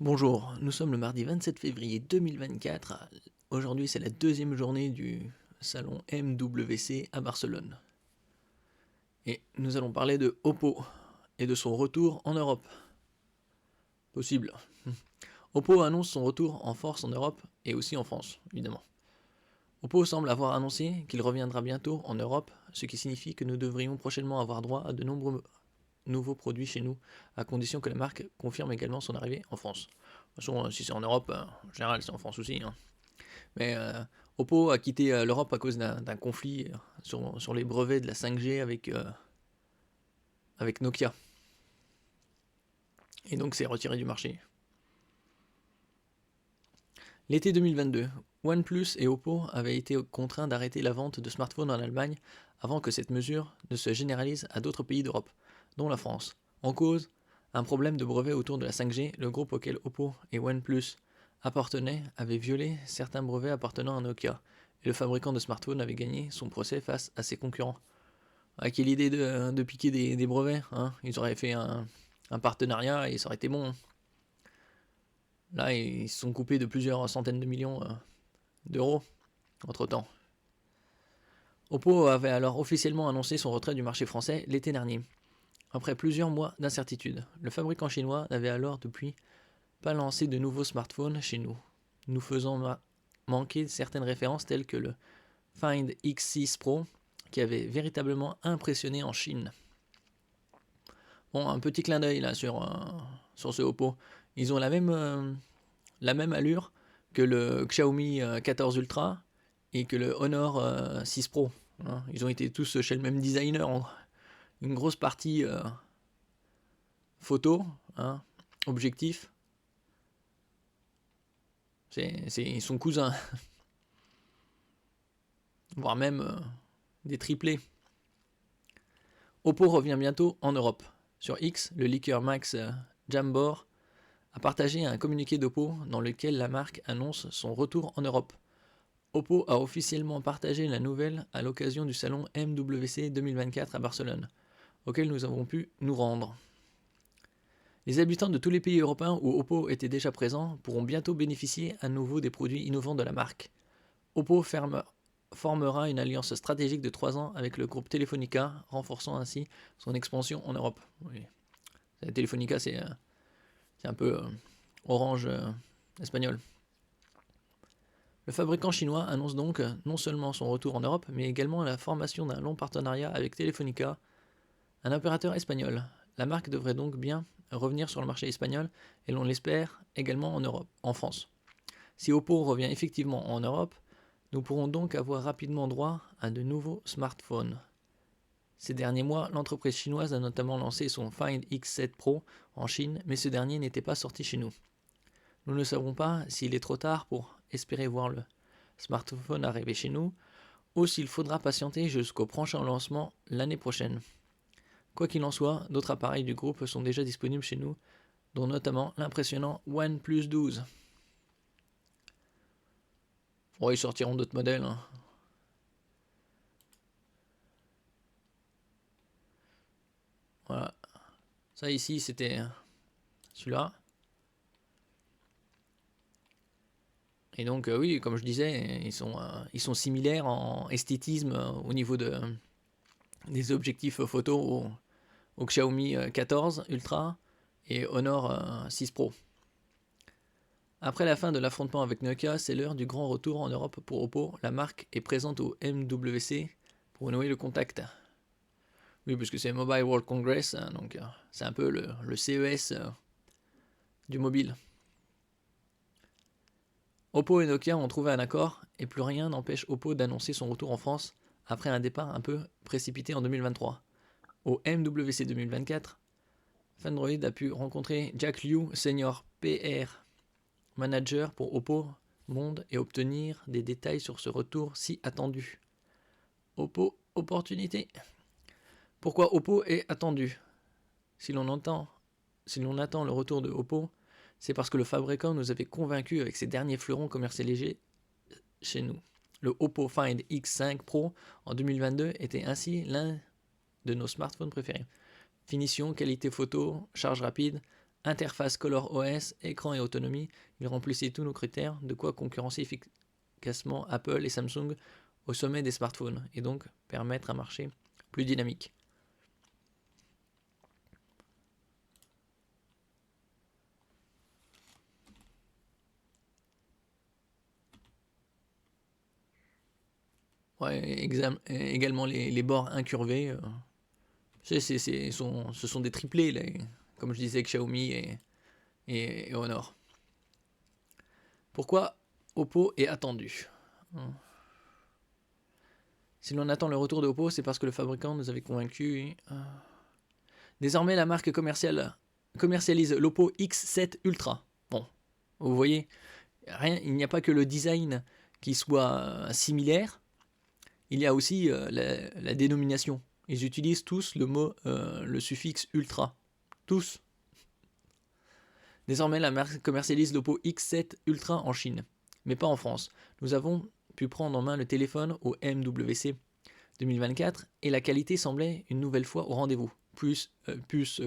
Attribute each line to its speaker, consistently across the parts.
Speaker 1: Bonjour, nous sommes le mardi 27 février 2024. Aujourd'hui, c'est la deuxième journée du salon MWC à Barcelone. Et nous allons parler de Oppo et de son retour en Europe. Possible. Oppo annonce son retour en force en Europe et aussi en France, évidemment. Oppo semble avoir annoncé qu'il reviendra bientôt en Europe, ce qui signifie que nous devrions prochainement avoir droit à de nombreux nouveaux produits chez nous, à condition que la marque confirme également son arrivée en France. De toute façon, si c'est en Europe, en général c'est en France aussi. Mais Oppo a quitté l'Europe à cause d'un conflit sur les brevets de la 5G avec Nokia. Et donc c'est retiré du marché. L'été 2022, OnePlus et Oppo avaient été contraints d'arrêter la vente de smartphones en Allemagne avant que cette mesure ne se généralise à d'autres pays d'Europe, dont la France. En cause, un problème de brevet autour de la 5G, le groupe auquel Oppo et OnePlus appartenaient avait violé certains brevets appartenant à Nokia, et le fabricant de smartphones avait gagné son procès face à ses concurrents. Quelle idée de piquer des brevets, hein. Ils auraient fait un partenariat et ça aurait été bon. Là, ils se sont coupés de plusieurs centaines de millions d'euros entre-temps. Oppo avait alors officiellement annoncé son retrait du marché français l'été dernier. Après plusieurs mois d'incertitude, le fabricant chinois n'avait alors depuis pas lancé de nouveaux smartphones chez nous, nous faisant manquer certaines références telles que le Find X6 Pro, qui avait véritablement impressionné en Chine. Bon, un petit clin d'œil là sur ce Oppo. Ils ont la même allure que le Xiaomi 14 Ultra et que le Honor 6 Pro. Hein. Ils ont été tous chez le même designer. Une grosse partie photo, hein, objectif. C'est son cousin. Voire même des triplés. Oppo revient bientôt en Europe. Sur X, le leaker Max Jambor a partagé un communiqué d'Oppo dans lequel la marque annonce son retour en Europe. Oppo a officiellement partagé la nouvelle à l'occasion du salon MWC 2024 à Barcelone, auquel nous avons pu nous rendre. Les habitants de tous les pays européens où Oppo était déjà présent pourront bientôt bénéficier à nouveau des produits innovants de la marque. Oppo formera une alliance stratégique de 3 ans avec le groupe Telefonica, renforçant ainsi son expansion en Europe. Oui. Telefonica, c'est un peu Orange espagnol. Le fabricant chinois annonce donc non seulement son retour en Europe, mais également la formation d'un long partenariat avec Telefonica, un opérateur espagnol. La marque devrait donc bien revenir sur le marché espagnol, et l'on l'espère également en Europe, en France. Si Oppo revient effectivement en Europe, nous pourrons donc avoir rapidement droit à de nouveaux smartphones. Ces derniers mois, l'entreprise chinoise a notamment lancé son Find X7 Pro en Chine, mais ce dernier n'était pas sorti chez nous. Nous ne savons pas s'il est trop tard pour espérer voir le smartphone arriver chez nous, ou s'il faudra patienter jusqu'au prochain lancement l'année prochaine. Quoi qu'il en soit, d'autres appareils du groupe sont déjà disponibles chez nous, dont notamment l'impressionnant OnePlus 12. Bon, ils sortiront d'autres modèles. Hein. Voilà. Ça ici, c'était celui-là. Et donc, oui, comme je disais, ils sont similaires en esthétisme au niveau des objectifs photo au Xiaomi 14 Ultra et Honor 6 Pro. Après la fin de l'affrontement avec Nokia, c'est l'heure du grand retour en Europe pour Oppo. La marque est présente au MWC pour nouer le contact. Oui, parce que c'est Mobile World Congress, hein, donc c'est un peu le CES du mobile. Oppo et Nokia ont trouvé un accord et plus rien n'empêche Oppo d'annoncer son retour en France après un départ un peu précipité en 2023. Au MWC 2024, Fandroid a pu rencontrer Jack Liu, senior PR manager pour Oppo Monde, et obtenir des détails sur ce retour si attendu. Oppo opportunité. Pourquoi Oppo est attendu? Si l'on attend le retour de Oppo, c'est parce que le fabricant nous avait convaincus avec ses derniers fleurons commercialisés chez nous. Le Oppo Find X5 Pro en 2022 était ainsi l'un de nos smartphones préférés. Finition, qualité photo, charge rapide, interface ColorOS, écran et autonomie, il remplissait tous nos critères, de quoi concurrencer efficacement Apple et Samsung au sommet des smartphones, et donc permettre un marché plus dynamique. Ouais, également les bords incurvés. Ce sont des triplés, comme je disais, Xiaomi et Honor. Pourquoi Oppo est attendu? Si l'on attend le retour de Oppo, c'est parce que le fabricant nous avait convaincus. Désormais, la marque commercialise l'Oppo X7 Ultra. Bon, vous voyez, il n'y a pas que le design qui soit similaire, il y a aussi la dénomination. Ils utilisent tous le suffixe ultra. Tous. Désormais, la marque commercialise l'Oppo X7 Ultra en Chine, mais pas en France. Nous avons pu prendre en main le téléphone au MWC 2024 et la qualité semblait une nouvelle fois au rendez-vous. Puce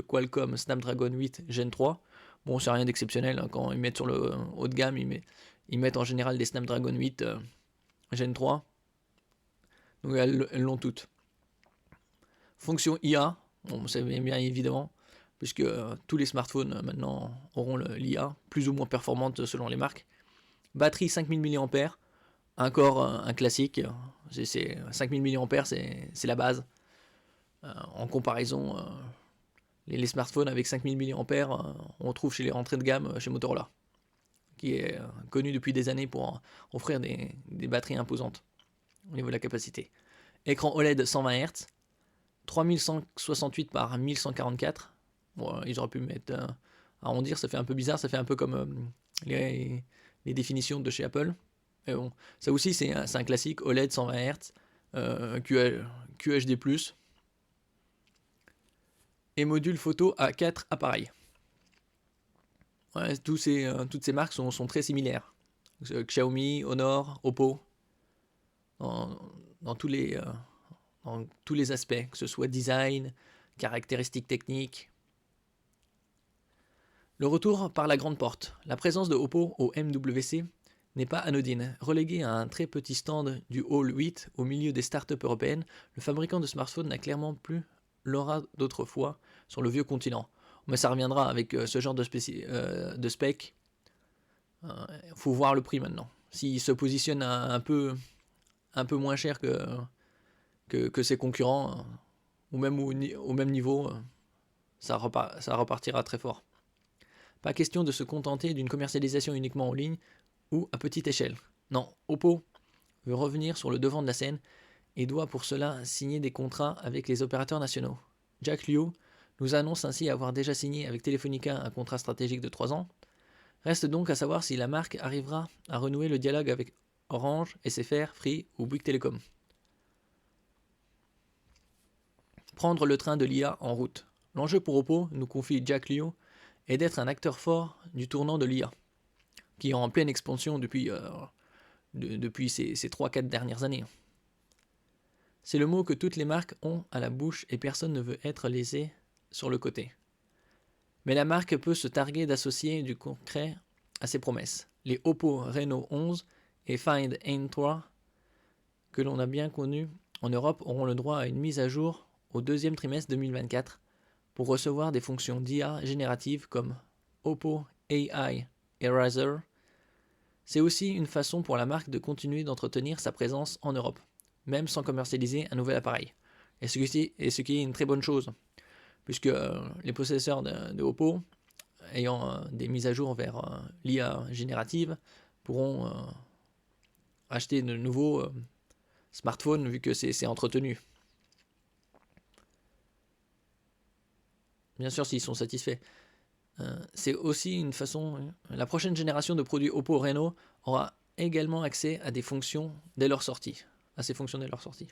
Speaker 1: Qualcomm Snapdragon 8 Gen 3. Bon, c'est rien d'exceptionnel, hein, quand ils mettent sur le haut de gamme, ils mettent en général des Snapdragon 8 Gen 3. Donc elles l'ont toutes. Fonction IA, bon, c'est bien évidemment, puisque tous les smartphones maintenant auront l'IA, plus ou moins performante selon les marques. Batterie 5000 mAh, encore un classique. 5000 mAh, c'est la base. En comparaison, les smartphones avec 5000 mAh, on trouve chez les rentrées de gamme chez Motorola, qui est connu depuis des années pour offrir des batteries imposantes au niveau de la capacité. Écran OLED 120 Hz, 3168 par 1144. Bon, ils auraient pu mettre arrondir, ça fait un peu bizarre, ça fait un peu comme les définitions de chez Apple. Mais bon, ça aussi c'est un classique, OLED 120 Hz, QHD+, et module photo à 4 appareils. Ouais, toutes ces marques sont très similaires. Xiaomi, Honor, Oppo, dans tous les aspects, que ce soit design, caractéristiques techniques. Le retour par la grande porte. La présence de Oppo au MWC n'est pas anodine. Relégué à un très petit stand du Hall 8 au milieu des startups européennes, le fabricant de smartphones n'a clairement plus l'aura d'autrefois sur le vieux continent. Mais ça reviendra avec ce genre de spec. Faut voir le prix maintenant. S'il se positionne un peu moins cher que ses concurrents, ou même au même niveau, ça repartira très fort. Pas question de se contenter d'une commercialisation uniquement en ligne ou à petite échelle. Non, Oppo veut revenir sur le devant de la scène et doit pour cela signer des contrats avec les opérateurs nationaux. Jack Liu nous annonce ainsi avoir déjà signé avec Telefonica un contrat stratégique de 3 ans. Reste donc à savoir si la marque arrivera à renouer le dialogue avec Orange, SFR, Free ou Bouygues Telecom. Prendre le train de l'IA en route. L'enjeu pour Oppo, nous confie Jack Liu, est d'être un acteur fort du tournant de l'IA, qui est en pleine expansion depuis ces 3-4 dernières années. C'est le mot que toutes les marques ont à la bouche et personne ne veut être lésé sur le côté. Mais la marque peut se targuer d'associer du concret à ses promesses. Les Oppo Reno 11 et Find N3, que l'on a bien connus en Europe, auront le droit à une mise à jour au deuxième trimestre 2024 pour recevoir des fonctions d'IA génératives comme Oppo AI Eraser. C'est aussi une façon pour la marque de continuer d'entretenir sa présence en Europe, même sans commercialiser un nouvel appareil. Et ce qui est une très bonne chose, puisque les possesseurs de Oppo, ayant des mises à jour vers l'IA générative, pourront acheter de nouveaux smartphones vu que c'est entretenu. Bien sûr, s'ils sont satisfaits. C'est aussi une façon. La prochaine génération de produits Oppo Reno aura également accès à des fonctions dès leur sortie. À ces fonctions dès leur sortie.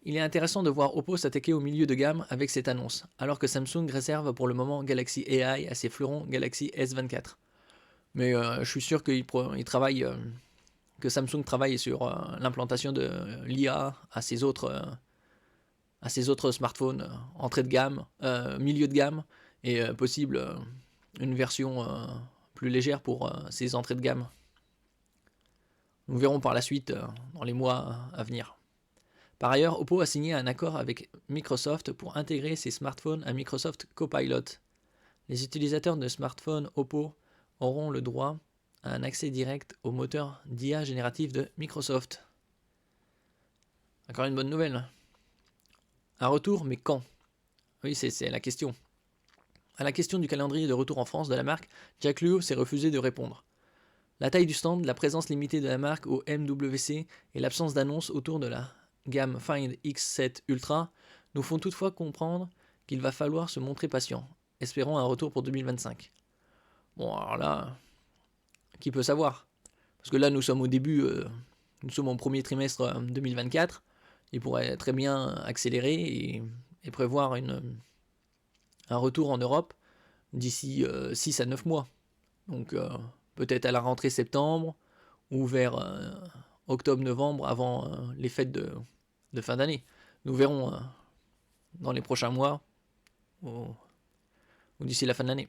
Speaker 1: Il est intéressant de voir Oppo s'attaquer au milieu de gamme avec cette annonce, alors que Samsung réserve pour le moment Galaxy AI à ses fleurons Galaxy S24. Mais je suis sûr que Samsung travaille sur l'implantation de l'IA à ses autres à ses autres smartphones entrée de gamme, milieu de gamme, et possible une version plus légère pour ses entrées de gamme. Nous verrons par la suite dans les mois à venir. Par ailleurs, Oppo a signé un accord avec Microsoft pour intégrer ses smartphones à Microsoft Copilot. Les utilisateurs de smartphones Oppo auront le droit à un accès direct au moteur d'IA génératif de Microsoft. Encore une bonne nouvelle. Un retour, mais quand? Oui, c'est la question. À la question du calendrier de retour en France de la marque, Jack Liu s'est refusé de répondre. La taille du stand, la présence limitée de la marque au MWC et l'absence d'annonce autour de la gamme Find X7 Ultra nous font toutefois comprendre qu'il va falloir se montrer patient. Espérons un retour pour 2025. Bon, alors là, qui peut savoir? Parce que là, nous sommes au début, nous sommes en premier trimestre 2024. Il pourrait très bien accélérer et prévoir un retour en Europe d'ici 6 à 9 mois. Donc peut-être à la rentrée septembre ou vers octobre-novembre avant les fêtes de fin d'année. Nous verrons dans les prochains mois ou d'ici la fin de l'année.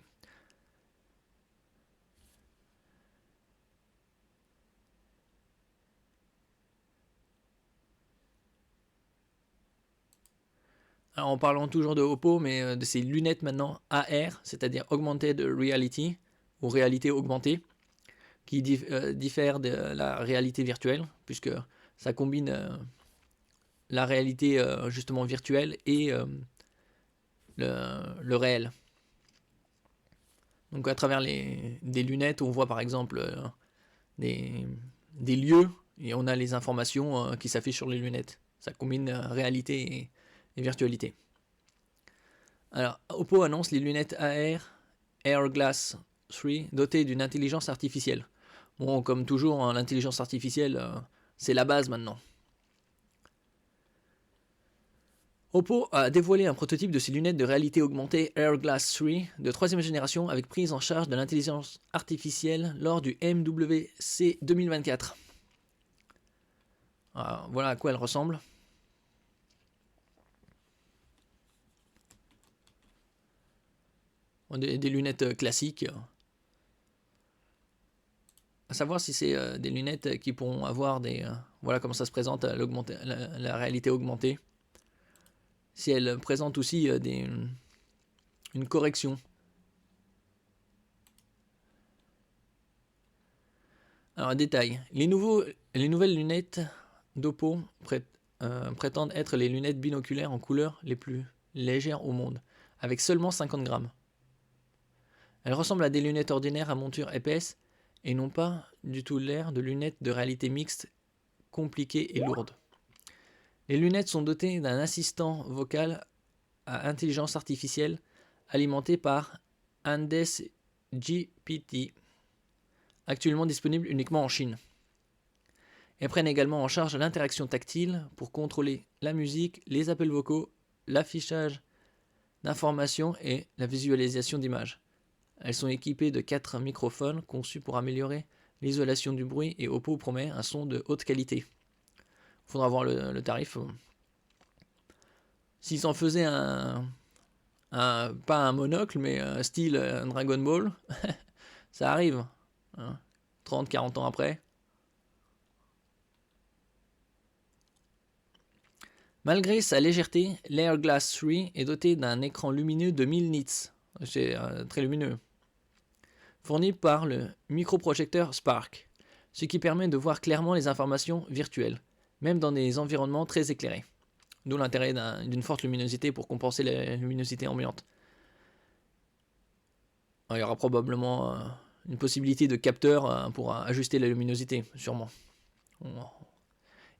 Speaker 1: Alors en parlant toujours de Oppo, mais de ces lunettes maintenant AR, c'est-à-dire Augmented Reality, ou réalité augmentée, qui diffère de la réalité virtuelle, puisque ça combine la réalité justement virtuelle et le réel. Donc à travers des lunettes, on voit par exemple des lieux, et on a les informations qui s'affichent sur les lunettes. Ça combine réalité et virtualité. Alors, Oppo annonce les lunettes AR Airglass 3 dotées d'une intelligence artificielle. Bon, comme toujours, hein, l'intelligence artificielle, c'est la base maintenant. Oppo a dévoilé un prototype de ses lunettes de réalité augmentée Airglass 3 de 3ème génération avec prise en charge de l'intelligence artificielle lors du MWC 2024. Alors, voilà à quoi elle ressemble. Des lunettes classiques. À savoir si c'est des lunettes qui pourront avoir des... voilà comment ça se présente la réalité augmentée. Si elle présente aussi une correction. Alors, détail. Les nouvelles lunettes d'Oppo prétendent être les lunettes binoculaires en couleur les plus légères au monde, avec seulement 50 grammes. Elles ressemblent à des lunettes ordinaires à monture épaisse et n'ont pas du tout l'air de lunettes de réalité mixte compliquées et lourdes. Les lunettes sont dotées d'un assistant vocal à intelligence artificielle alimenté par Andes GPT, actuellement disponible uniquement en Chine. Elles prennent également en charge l'interaction tactile pour contrôler la musique, les appels vocaux, l'affichage d'informations et la visualisation d'images. Elles sont équipées de 4 microphones conçus pour améliorer l'isolation du bruit et Oppo promet un son de haute qualité. Il faudra voir le tarif. S'ils en faisaient pas un monocle, mais style Dragon Ball, ça arrive. Hein, 30-40 ans après. Malgré sa légèreté, l'Airglass 3 est doté d'un écran lumineux de 1000 nits. C'est très lumineux. Fourni par le microprojecteur Spark, ce qui permet de voir clairement les informations virtuelles, même dans des environnements très éclairés. D'où l'intérêt d'une forte luminosité pour compenser la luminosité ambiante. Alors, il y aura probablement une possibilité de capteur pour ajuster la luminosité, sûrement.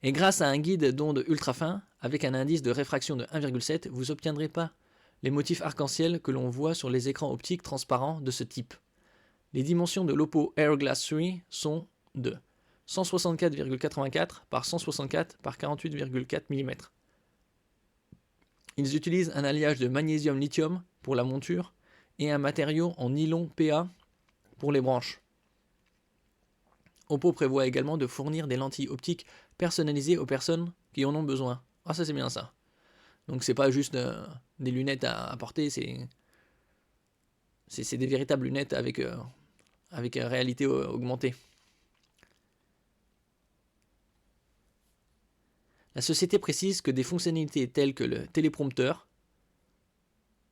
Speaker 1: Et grâce à un guide d'onde ultra fin, avec un indice de réfraction de 1,7, vous n'obtiendrez pas les motifs arc-en-ciel que l'on voit sur les écrans optiques transparents de ce type. Les dimensions de l'Oppo Airglass 3 sont de 164,84 par 164 par 48,4 mm. Ils utilisent un alliage de magnésium-lithium pour la monture et un matériau en nylon PA pour les branches. Oppo prévoit également de fournir des lentilles optiques personnalisées aux personnes qui en ont besoin. Ah, ça c'est bien ça. Donc c'est pas juste des lunettes à porter, c'est des véritables lunettes avec réalité augmentée. La société précise que des fonctionnalités telles que le téléprompteur,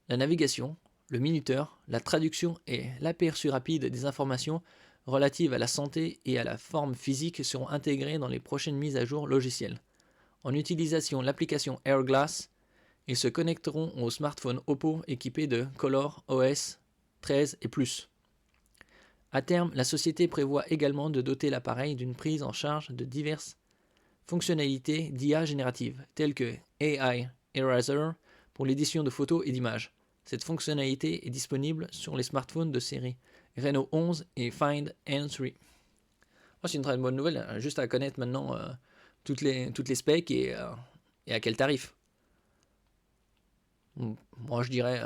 Speaker 1: la navigation, le minuteur, la traduction et l'aperçu rapide des informations relatives à la santé et à la forme physique seront intégrées dans les prochaines mises à jour logicielles. En utilisation l'application AirGlass, ils se connecteront aux smartphones Oppo équipés de Color OS 13 et plus. À terme, la société prévoit également de doter l'appareil d'une prise en charge de diverses fonctionnalités d'IA générative, telles que AI Eraser pour l'édition de photos et d'images. Cette fonctionnalité est disponible sur les smartphones de série Reno 11 et Find N3. Oh, c'est une très bonne nouvelle, juste à connaître maintenant toutes les specs et à quel tarif. Moi, je dirais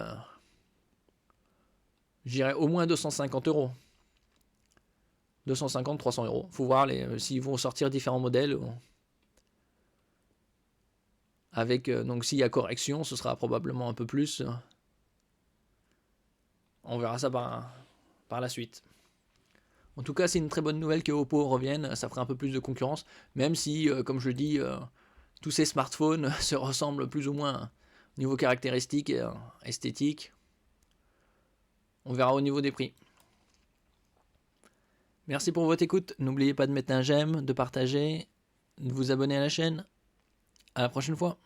Speaker 1: au moins 250 euros. 250-300 euros. Faut voir s'ils vont sortir différents modèles. Avec, donc s'il y a correction, ce sera probablement un peu plus. On verra ça par la suite. En tout cas, c'est une très bonne nouvelle que Oppo revienne. Ça fera un peu plus de concurrence. Même si, comme je le dis, tous ces smartphones se ressemblent plus ou moins au niveau caractéristique et esthétique. On verra au niveau des prix. Merci pour votre écoute. N'oubliez pas de mettre un j'aime, de partager, de vous abonner à la chaîne. À la prochaine fois.